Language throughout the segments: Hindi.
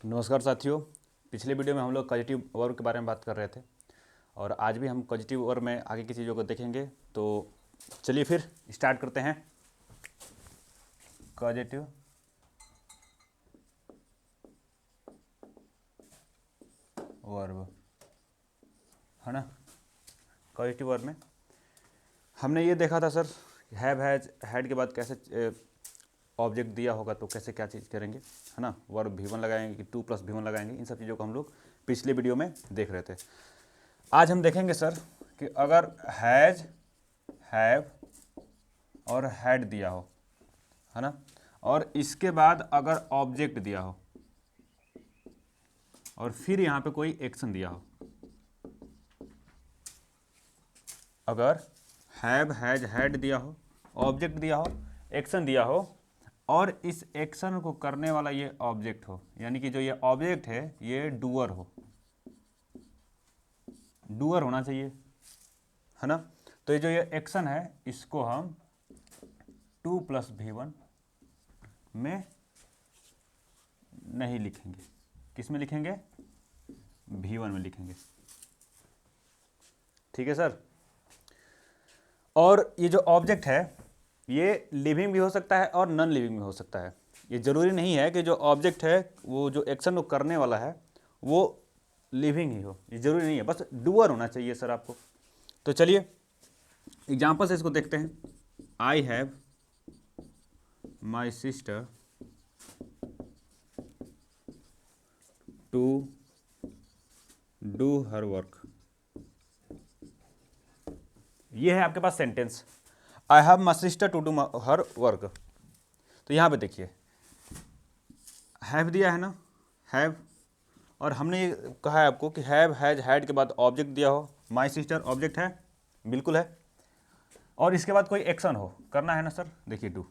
नमस्कार साथियों। पिछले वीडियो में हम लोग पॉजिटिव वर्ब के बारे में बात कर रहे थे और आज भी हम पॉजिटिव वर्ब में आगे की चीज़ों को देखेंगे। तो चलिए फिर स्टार्ट करते हैं। पॉजिटिव वर्ब है ना। पॉजिटिव वर्ब में हमने ये देखा था सर, हैव हैज हैड के बाद कैसे ऑब्जेक्ट दिया होगा तो कैसे क्या चीज़ करेंगे, है ना। वर्ब V1 लगाएंगे कि 2 + V1 लगाएंगे, इन सब चीज़ों को हम लोग पिछले वीडियो में देख रहे थे। आज हम देखेंगे सर कि अगर हैज, हैव और हैड दिया हो, है ना, और इसके बाद अगर ऑब्जेक्ट दिया हो और फिर यहाँ पे कोई एक्शन दिया हो। अगर हैव, हैज, हैड दिया हो, ऑब्जेक्ट दिया हो, एक्शन दिया हो और इस एक्शन को करने वाला ये ऑब्जेक्ट हो, यानी कि जो ये ऑब्जेक्ट है ये डूअर हो, डूअर होना चाहिए, है ना। तो ये जो ये एक्शन है इसको हम 2 + V1 में नहीं लिखेंगे। किस में लिखेंगे? V1 में लिखेंगे। ठीक है सर। और ये जो ऑब्जेक्ट है ये लिविंग भी हो सकता है और नॉन लिविंग भी हो सकता है। ये जरूरी नहीं है कि जो ऑब्जेक्ट है वो जो एक्शन को करने वाला है वो लिविंग ही हो, ये जरूरी नहीं है, बस डूअर होना चाहिए सर आपको। तो चलिए एग्जाम्पल से इसको देखते हैं। I have my sister to do her work. ये है आपके पास sentence, I have my sister to do her work. तो यहाँ पे देखिए हैव दिया है ना, हैव, और हमने ये कहा है आपको कि हैव, हैज, हैड के बाद ऑब्जेक्ट दिया हो। माई सिस्टर ऑब्जेक्ट है, बिल्कुल है, और इसके बाद कोई एक्शन हो, करना है ना सर, देखिए डू।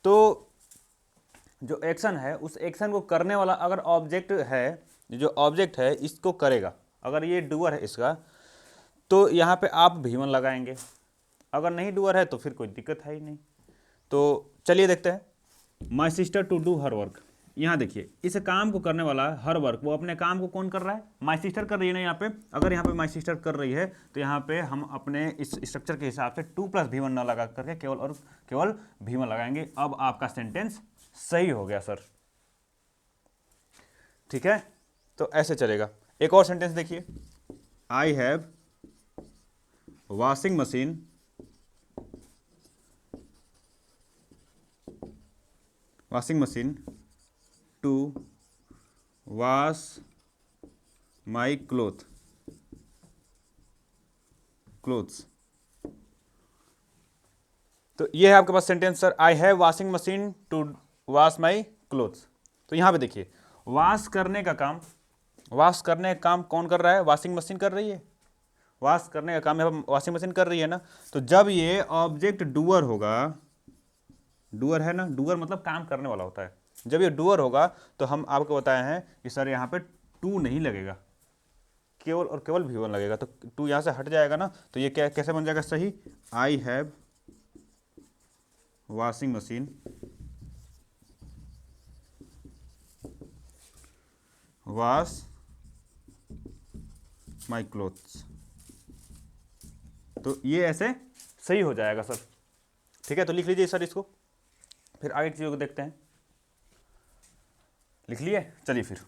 तो जो एक्शन है उस एक्शन को करने वाला अगर ऑब्जेक्ट है, जो ऑब्जेक्ट है इसको करेगा, अगर ये डूअर है इसका, तो यहाँ पे आप V1 लगाएंगे। अगर नहीं डूअर है तो फिर कोई दिक्कत है ही नहीं। तो चलिए देखते हैं। My sister to do her work, यहाँ देखिए इस काम को करने वाला हर वर्क, वो अपने काम को कौन कर रहा है? माई सिस्टर कर रही है ना। यहाँ पे अगर यहाँ पे माई सिस्टर कर रही है तो यहाँ पे हम अपने इस स्ट्रक्चर के हिसाब से 2 + V1 ना लगा करके केवल V1 लगाएंगे। अब आपका सेंटेंस सही हो गया सर, ठीक है। तो ऐसे चलेगा। एक और सेंटेंस देखिए, I have washing machine to wash my clothes. तो ये है आपके पास sentence sir, I have washing machine to wash my clothes. तो यहाँ पे देखिए वॉश करने का काम कौन कर रहा है? वॉशिंग मशीन कर रही है। वॉश करने का काम है, वॉशिंग मशीन कर रही है ना। तो जब ये ऑब्जेक्ट डूअर होगा, डूअर है ना, डूअर मतलब काम करने वाला होता है। जब ये डूअर होगा तो हम आपको बताए हैं कि सर यहाँ पे 2 नहीं लगेगा, केवल और केवल V1 लगेगा। तो 2 यहाँ से हट जाएगा ना, तो ये क्या कैसे बन जाएगा सही? आई have washing machine wash my clothes. तो ये ऐसे सही हो जाएगा सर, ठीक है। तो लिख लीजिए सर इसको, फिर आगे की चीज़ों को देखते हैं। लिख लिए? चलिए फिर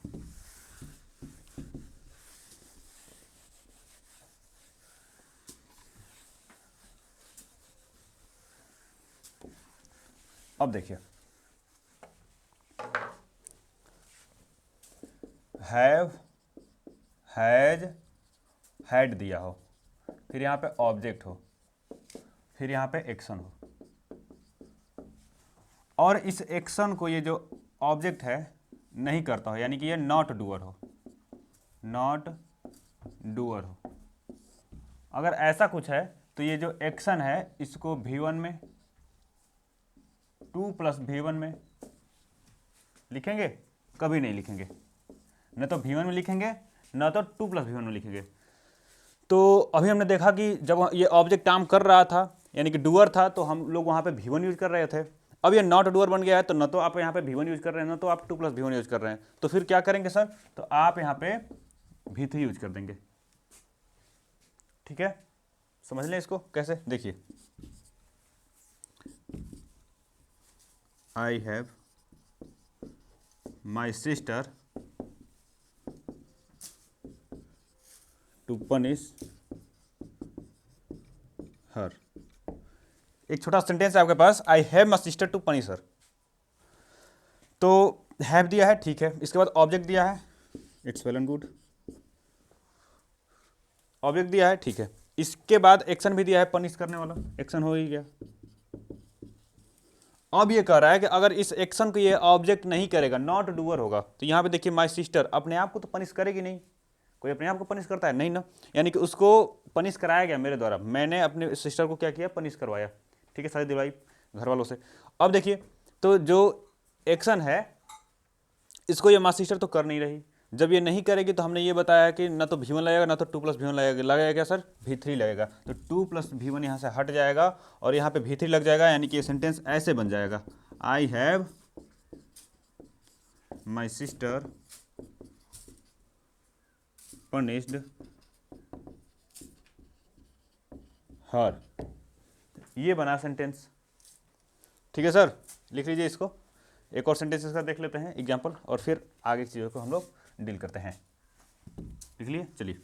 अब देखिए, हैव, हैज, हैड दिया हो, फिर यहाँ पे ऑब्जेक्ट हो, फिर यहाँ पे एक्शन हो, और इस एक्शन को ये जो ऑब्जेक्ट है नहीं करता हो, यानी कि ये नॉट डूअर हो, नॉट डूअर हो। अगर ऐसा कुछ है तो ये जो एक्शन है इसको V1 में, 2 + V1 में लिखेंगे? कभी नहीं लिखेंगे, न तो V1 में लिखेंगे न तो 2 + V1 में लिखेंगे। तो अभी हमने देखा कि जब ये ऑब्जेक्ट काम कर रहा था यानी कि डूअर था तो हम लोग वहाँ पे V1 यूज कर रहे थे। अब ये नॉट डूअर बन गया है, तो न तो आप यहाँ पे V1 यूज कर रहे हैं, न तो आप 2 + V1 यूज कर रहे हैं, तो फिर क्या करेंगे सर, तो आप यहाँ पे V3 यूज कर देंगे। ठीक है, समझ लें इसको कैसे, देखिए I have my sister to punish her. एक छोटा सेंटेंस है आपके पास, I have my sister to punish her. तो हैव दिया है, ठीक है, इसके बाद ऑब्जेक्ट दिया है, it's well and good, object दिया है, ठीक है, इसके बाद एक्शन भी दिया है, पनिश करने वाला एक्शन हो ही गया। अब ये कह रहा है कि अगर इस एक्शन को ये ऑब्जेक्ट नहीं करेगा, नॉट डूअर होगा, तो यहाँ पे देखिए माई सिस्टर अपने आप को तो पनिश करेगी नहीं, कोई अपने आप को पनिश करता है नहीं ना, यानी कि उसको पनिश कराया गया मेरे द्वारा, मैंने अपने सिस्टर को क्या किया, पनिश करवाया। ठीक है, सारी दिलवाई घर वालों से। अब देखिए, तो जो एक्शन है इसको ये माई सिस्टर तो कर नहीं रही, जब ये नहीं करेगी तो हमने ये बताया कि ना तो V1 लगेगा, ना तो 2 + V1 लगेगा क्या सर, V3 लगेगा, तो 2 + V1 यहाँ से हट जाएगा और यहाँ पे V3 लग जाएगा, यानी कि ये सेंटेंस ऐसे बन जाएगा, I have my sister punished her. ये बना सेंटेंस। ठीक है सर, लिख लीजिए इसको। एक और सेंटेंस इसका देख लेते हैं एग्जाम्पल, और फिर आगे की चीज़ों को हम लोग डील करते हैं। लिख लिए, चलिए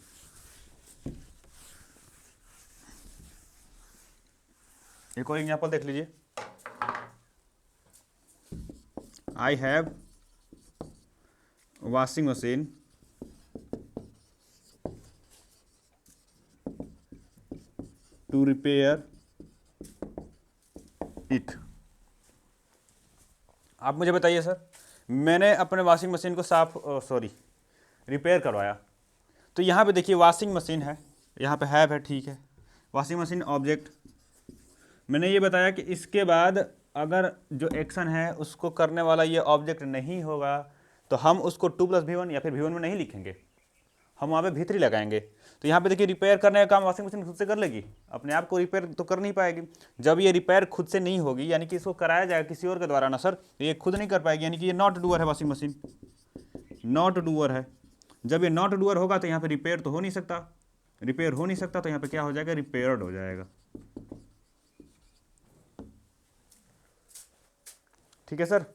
एक और एग्जाम्पल देख लीजिए। I have washing machine to repair it. आप मुझे बताइए सर, मैंने अपने वॉशिंग मशीन को रिपेयर करवाया, तो यहाँ पे देखिए वॉशिंग मशीन है, यहाँ पे हैव है, ठीक है, वॉशिंग मशीन ऑब्जेक्ट। मैंने ये बताया कि इसके बाद अगर जो एक्शन है उसको करने वाला ये ऑब्जेक्ट नहीं होगा तो हम उसको 2 + V1 या फिर V1 में नहीं लिखेंगे, हम वहाँ पे V3 लगाएंगे। तो यहाँ पे देखिए रिपेयर करने का काम वॉशिंग मशीन खुद से कर लेगी, अपने आप को रिपेयर तो कर नहीं पाएगी। जब ये रिपेयर खुद से नहीं होगी, यानी कि इसको कराया जाएगा किसी और के द्वारा ना सर, तो ये खुद नहीं कर पाएगी, यानी कि ये नॉट डूअर है, वॉशिंग मशीन नॉट डूअर है। जब ये नॉट डूअर होगा तो यहाँ पे रिपेयर तो हो नहीं सकता, रिपेयर हो नहीं सकता, तो यहाँ पे क्या हो जाएगा, रिपेयर्ड हो जाएगा। ठीक है सर,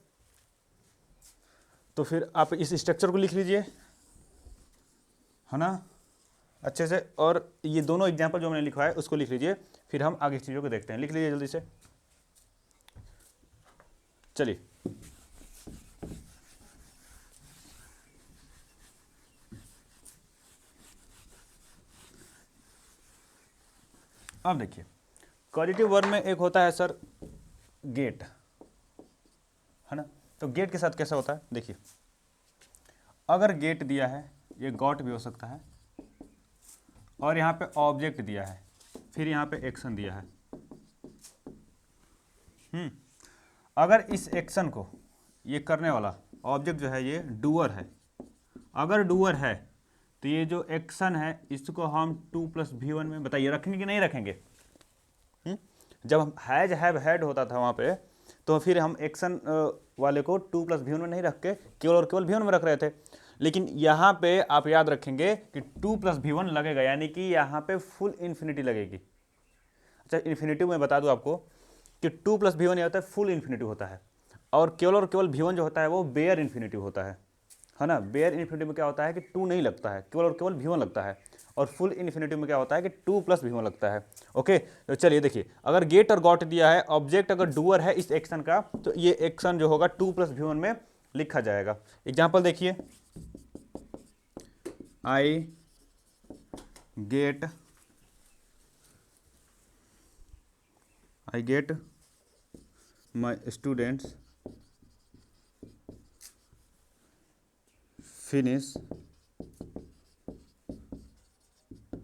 तो फिर आप इस स्ट्रक्चर को लिख लीजिए, है ना, अच्छे से, और ये दोनों एग्जाम्पल जो मैंने लिखवाया है उसको लिख लीजिए, फिर हम आगे चीज़ों को देखते हैं। लिख लीजिए जल्दी से, चलिए अब देखिए, क्वालिटिव वर्ब में एक होता है सर गेट, है ना, तो गेट के साथ कैसा होता है, देखिए अगर गेट दिया है, ये गॉट भी हो सकता है, और यहाँ पे ऑब्जेक्ट दिया है, फिर यहाँ पे एक्शन दिया है। अगर इस एक्शन को ये करने वाला ऑब्जेक्ट जो है ये डूअर है, अगर डूअर है तो ये जो एक्शन है इसको हम 2 + V1 में बताइए रखेंगे कि नहीं रखेंगे। जब हम हैज हैव हैड होता था वहाँ पे, तो फिर हम एक्शन वाले को 2 + V1 में नहीं रख के केवल और केवल V1 में रख रहे थे, लेकिन यहाँ पे आप याद रखेंगे कि 2 + V1 लगेगा, यानी कि यहाँ पे फुल इन्फिनिटी लगेगी। अच्छा, इन्फिनिटिव में बता दूँ आपको कि 2 + V1 ये होता है फुल इन्फिनिटिव होता है, और केवल V1 जो होता है वो बेयर इन्फिनिटिव होता है ना। बेयर इन्फिनिटिव में क्या होता है कि 2 नहीं लगता है, केवल और केवल V1 लगता है, और फुल इन्फिनिटिव में क्या होता है कि 2 + V1 लगता है। ओके, तो चलिए देखिए, अगर गेट और गॉट दिया है, ऑब्जेक्ट अगर डूअर है इस एक्शन का, तो ये एक्शन जो होगा 2 + V1 में लिखा जाएगा। एग्जाम्पल देखिए, I get my students finish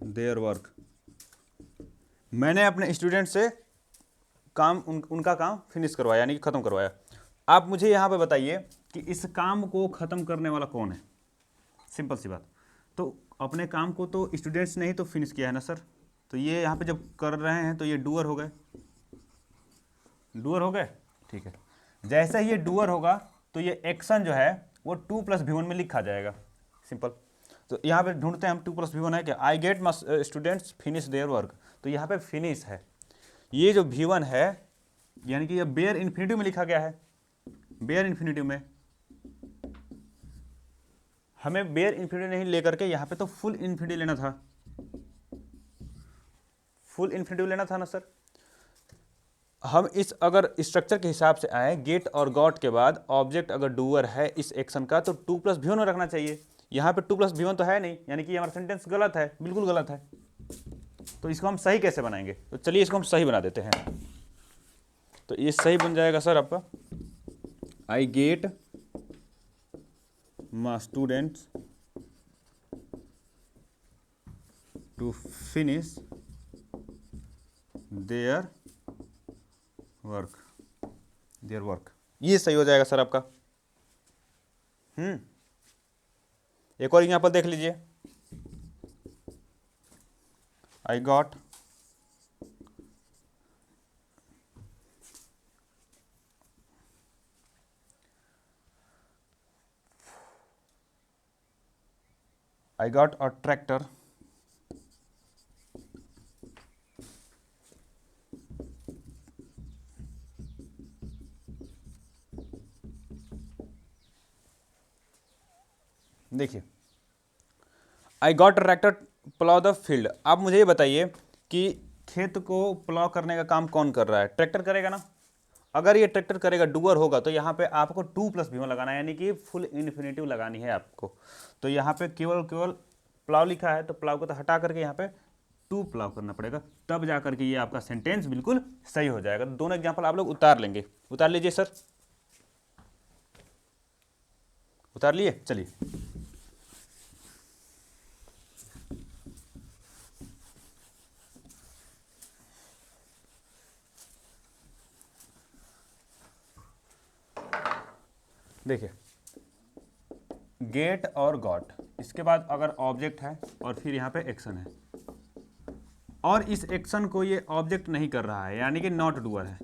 their work. मैंने अपने स्टूडेंट से काम उनका काम फिनिश करवाया, यानी कि ख़त्म करवाया। आप मुझे यहाँ पे बताइए कि इस काम को ख़त्म करने वाला कौन है, सिंपल सी बात। तो अपने काम को तो स्टूडेंट्स ने ही तो फिनिश किया है ना सर, तो ये यहाँ पे जब कर रहे हैं तो ये डूअर हो गए, डूअर हो गए, ठीक है। जैसे ही ये डूअर होगा तो ये एक्शन जो है वो 2 + V1 में लिखा जाएगा, सिंपल। तो यहाँ पे ढूंढते हैं हम 2 + V1 है क्या, I get students finish their work, तो यहाँ पे फिनिश है, ये जो V1 है यानी कि ये बेयर इन्फिनिटिव में लिखा गया है, बेयर इन्फिनिटिव में, हमें बेयर इन्फिनिटिव नहीं लेकर के यहाँ पे तो फुल इन्फिनिटिव लेना था, फुल इन्फिनिटिव लेना था ना सर। हम इस अगर स्ट्रक्चर के हिसाब से आए, गेट और गॉट के बाद ऑब्जेक्ट अगर डूअर है इस एक्शन का तो 2 + V1 में रखना चाहिए, यहाँ पे 2 + V1 तो है नहीं, यानी कि हमारा सेंटेंस गलत है, बिल्कुल गलत है। तो इसको हम सही कैसे बनाएंगे, तो चलिए इसको हम सही बना देते हैं। तो ये सही बन जाएगा सर आपका, I get my students to finish their work, ये सही हो जाएगा सर आपका। एक और एग्जांपल देख लीजिए, आई गॉट अ ट्रैक्टर देखिए, I got a tractor plough the field. आप मुझे ये बताइए कि खेत को प्लाउ करने का काम कौन कर रहा है, ट्रैक्टर करेगा ना। अगर ये ट्रैक्टर करेगा, डूअर होगा, तो यहाँ पे आपको 2 + V1 लगाना है, यानी कि फुल इन्फिनिटिव लगानी है आपको। तो यहाँ पे केवल प्लाउ लिखा है, तो प्लाउ को तो हटा करके यहाँ पे 2 प्लाउ करना पड़ेगा, तब जा करके ये आपका सेंटेंस बिल्कुल सही हो जाएगा। दोनों एग्जाम्पल आप लोग उतार लेंगे, उतार लीजिए सर, उतार लिए, चलिए। देखिए, गेट और गॉट, इसके बाद अगर ऑब्जेक्ट है और फिर यहाँ पे एक्शन है, और इस एक्शन को ये ऑब्जेक्ट नहीं कर रहा है, यानी कि नॉट डूअर है,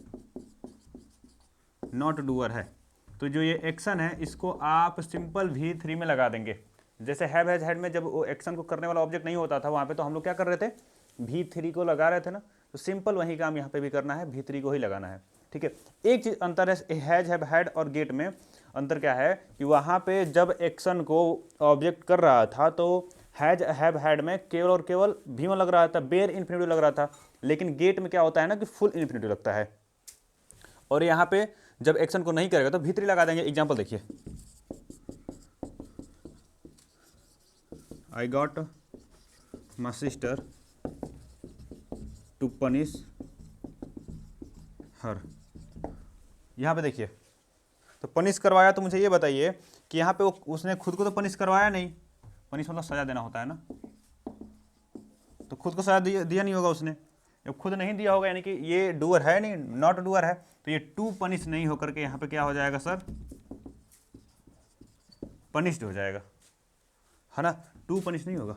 नॉट डूअर है, तो जो ये एक्शन है इसको आप सिंपल V3 में लगा देंगे। जैसे हैव हैज हैड में जब वो एक्शन को करने वाला ऑब्जेक्ट नहीं होता था, वहाँ पे तो हम लोग क्या कर रहे थे, V3 को लगा रहे थे ना, तो सिंपल वही काम यहाँ पे भी करना है, V3 को ही लगाना है। ठीक है, एक चीज़ अंतर है हैज हैव हैड और गेट में, अंतर क्या है कि वहाँ पे जब एक्शन को ऑब्जेक्ट कर रहा था तो हैज हैव हैड में केवल और केवल V1 लग रहा था, बेयर इन्फिनिटिव लग रहा था, लेकिन गेट में क्या होता है ना कि फुल इन्फिनिटिव लगता है। और यहाँ पे जब एक्शन को नहीं करेगा तो V3 लगा देंगे। एग्जांपल देखिए, I got my sister to punish her. यहाँ पे देखिए, तो पनिश करवाया, तो मुझे ये बताइए कि यहाँ पे उसने खुद को तो पनिश करवाया नहीं, पनिश मतलब सजा देना होता है ना, तो खुद को सजा दिया नहीं होगा उसने, जब खुद नहीं दिया होगा यानी कि ये डूअर है नहीं, नॉट डूअर है, तो ये टू पनिश नहीं होकर के यहाँ पे क्या हो जाएगा सर, पनिश्ड हो जाएगा, है ना। टू पनिश नहीं होगा,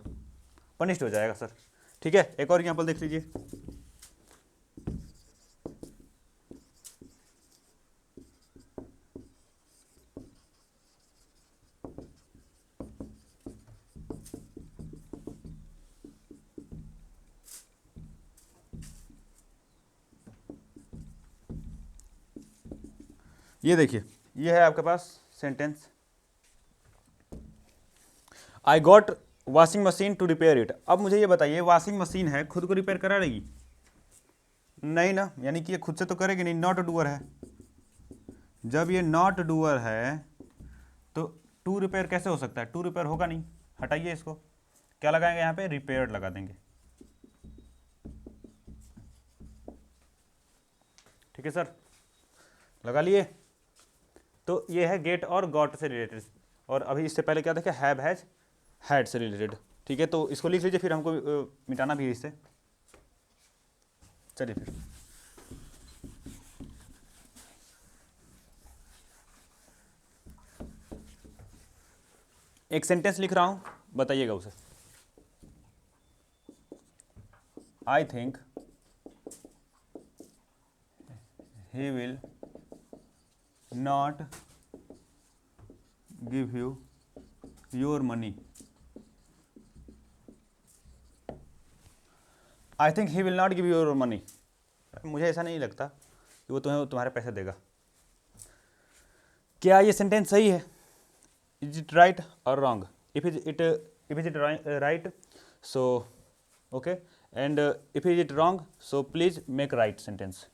पनिश्ड हो जाएगा सर। ठीक है, एक और एग्जांपल देख लीजिए, ये देखिए, ये है आपके पास sentence, I got washing machine to repair it. अब मुझे ये बताइए, वॉशिंग मशीन है, खुद को रिपेयर करा लेगी नहीं ना, यानी कि ये खुद से तो करेगी नहीं, नॉट डूअर है। जब ये नॉट डूअर है तो टू रिपेयर कैसे हो सकता है, टू रिपेयर होगा नहीं, हटाइए इसको, क्या लगाएंगे यहाँ पे, रिपेयर्ड लगा देंगे। ठीक है सर, लगा लिए। तो ये है गेट और गॉट से रिलेटेड, और अभी इससे पहले क्या देखा, हैव हैज हैड से रिलेटेड। ठीक है, तो इसको लिख लीजिए, फिर हमको मिटाना भी है इससे। चलिए फिर, एक सेंटेंस लिख रहा हूं, बताइएगा उसे। I think he will not give you your money, I think he will not give your money, मुझे ऐसा नहीं लगता कि वो तुम्हारे पैसे देगा। क्या ये सेंटेंस सही है? इज इट राइट और wrong? If is it right so okay, and if is it wrong so please make right sentence.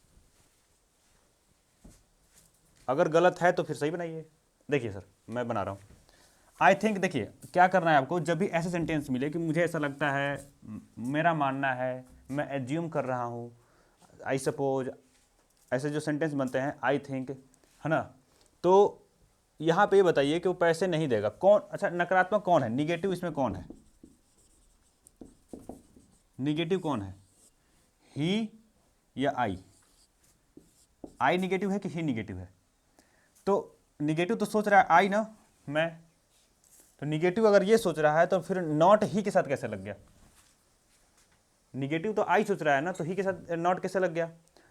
अगर गलत है तो फिर सही बनाइए। देखिए सर मैं बना रहा हूँ, आई थिंक, देखिए क्या करना है आपको, जब भी ऐसे सेंटेंस मिले कि मुझे ऐसा लगता है, मेरा मानना है, मैं एज्यूम कर रहा हूँ, आई सपोज, ऐसे जो सेंटेंस बनते हैं, आई थिंक, है ना, तो यहाँ पे ये बताइए कि वो पैसे नहीं देगा। कौन, अच्छा नकारात्मक कौन है, निगेटिव इसमें कौन है, निगेटिव कौन है, ही या आई? आई निगेटिव है कि ही निगेटिव है? तो निगेटिव तो सोच रहा है आई ना, मैं, तो निगेटिव अगर ये सोच रहा है तो फिर नॉट ही के साथ कैसे लग गया? निगेटिव तो आई सोच रहा है ना, तो ही के साथ नॉट कैसे लग गया?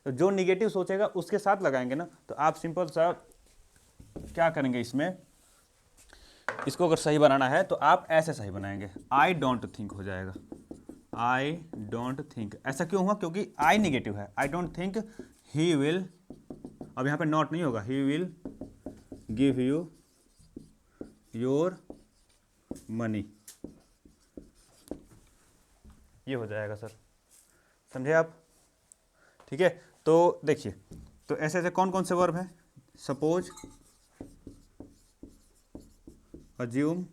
तो जो निगेटिव सोचेगा उसके साथ लगाएंगे ना। तो आप सिंपल सा क्या करेंगे, इसमें इसको अगर सही बनाना है तो आप ऐसे सही बनाएंगे, आई डोंट थिंक हो जाएगा, आई डोंट थिंक। ऐसा क्यों हुआ? क्योंकि आई निगेटिव है, I don't think he will, अब यहाँ पे नॉट नहीं होगा, he will give you your money, ये हो जाएगा सर, समझे आप? ठीक है, तो देखिए, तो ऐसे ऐसे कौन कौन से वर्ब हैं, सपोज, अज्यूम,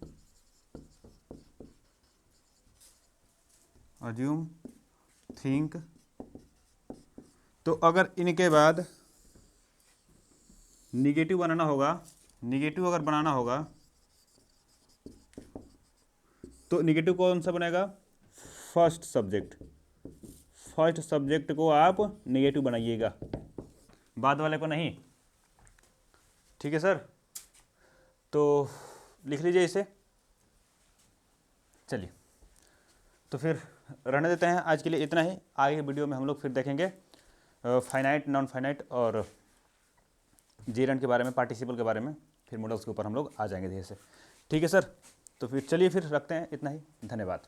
अज्यूम, थिंक। तो अगर इनके बाद निगेटिव बनाना होगा, निगेटिव अगर बनाना होगा तो निगेटिव कौन सा बनेगा, फर्स्ट सब्जेक्ट, फर्स्ट सब्जेक्ट को आप निगेटिव बनाइएगा, बाद वाले को नहीं। ठीक है सर, तो लिख लीजिए इसे। चलिए, तो फिर रहने देते हैं आज के लिए, इतना ही। आगे वीडियो में हम लोग फिर देखेंगे फाइनाइट, नॉन फाइनाइट और जेरंड के बारे में, पार्टिसिपल के बारे में, फिर मॉडल्स के ऊपर हम लोग आ जाएंगे धीरे से। ठीक है सर, तो फिर चलिए फिर रखते हैं, इतना ही, धन्यवाद।